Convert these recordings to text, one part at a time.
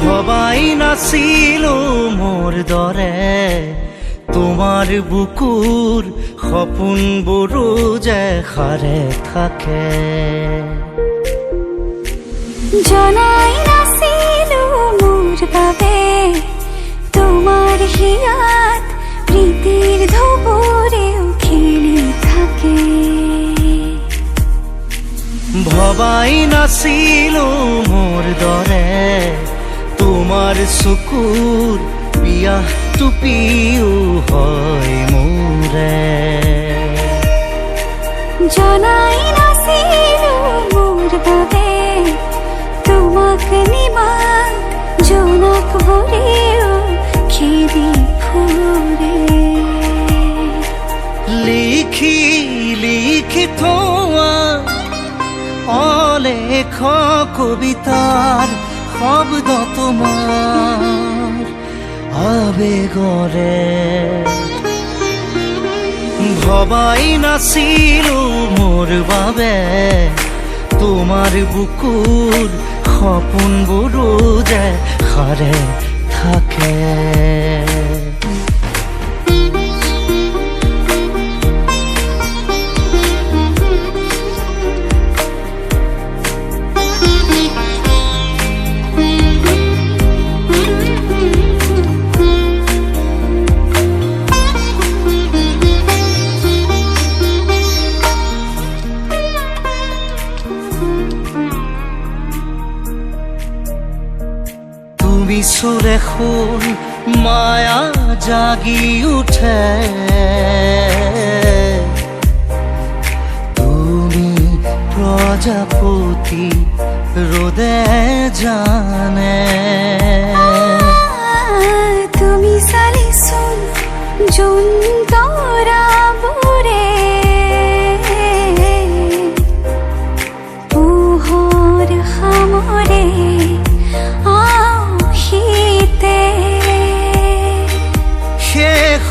ভবাই নাছিলো মোৰ দৰে তোমাৰ বুকুৰ সপোনবোৰো যে সাৰে থাকে। জনাই নাছিলো মোৰ বাবে তোমাৰ হিয়াত প্ৰীতিৰ ধুবুৰেও খেলি থাকে। ভবাই নাছিলো মোৰ দৰে তোমাৰ চকুৰ পিয়াহ টুপিও হয় মোৰে। জনাই নাছিলো মোৰ বাবে তোমাক নিমাত জোনাক ভৰেও খেদি ফুৰে। লিখি লিখি থোৱা অলেখ কবিতাৰ শব্দ তোমাৰ আবেগৰে। ভবাই নাছিলো মোৰ বাবে তোমাৰ বুকুৰ সপোনবোৰো যে সাৰে থাকে। সুৰে খুন মায়া জাগি উঠে তুমি প্ৰজাপতি ৰোদে জানে। তুমি চালিচোন জোন তৰাবোৰে পোহৰ সামৰে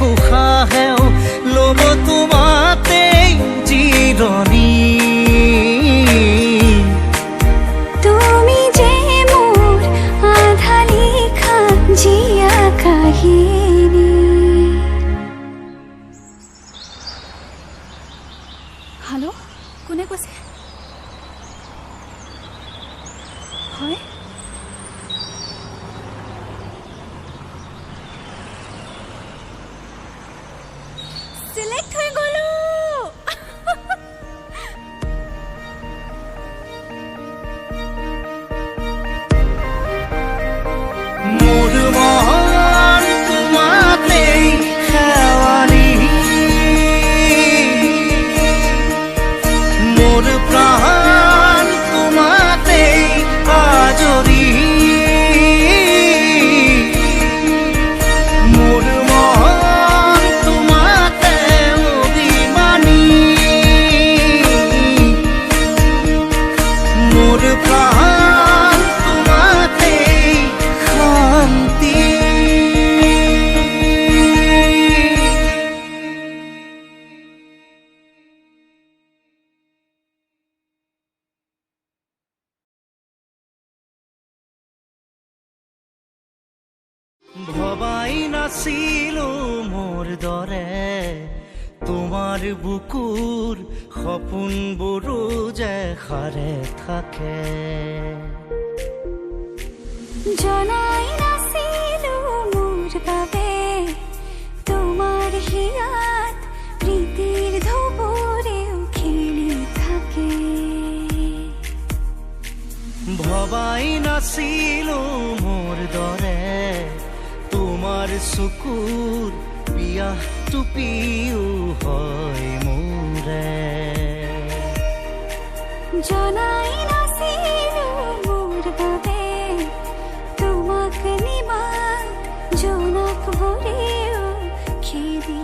উশাহেও ল'ব তোমাতে জিৰণি। তুমি যে মোৰ আধা লিখা জীয়া কাহিনী। হেল্ল', কোনে কৈছে? হয়, সিলেক্ট হৈ গলো। মোৰ মন তোমাতেই শেৱালি, মোৰ প্ৰাণ তোমাতেই আজৰি। মোৰ মন তোমাতে অভিমানী, মোৰ প্ৰাণ তোমাতেই শান্তি। ভবাই নাছিলো মোৰ দৰে তোমাৰ বুকুৰ সপোনবোৰো যে সাৰে থাকে। জনাই নাছিলো মোৰ বাবে তোমাৰ হিয়াত প্ৰীতিৰ ধুবুৰেও খেলি থাকে। ভবাই নাছিলো মোৰ দৰে তোমাৰ চকুৰ পিয়াহ টুপিও হয় মোৰে। জনাই নাছিলো মোৰ বাবে তোমাক নিমাত জোনাক ভৰেও খেদি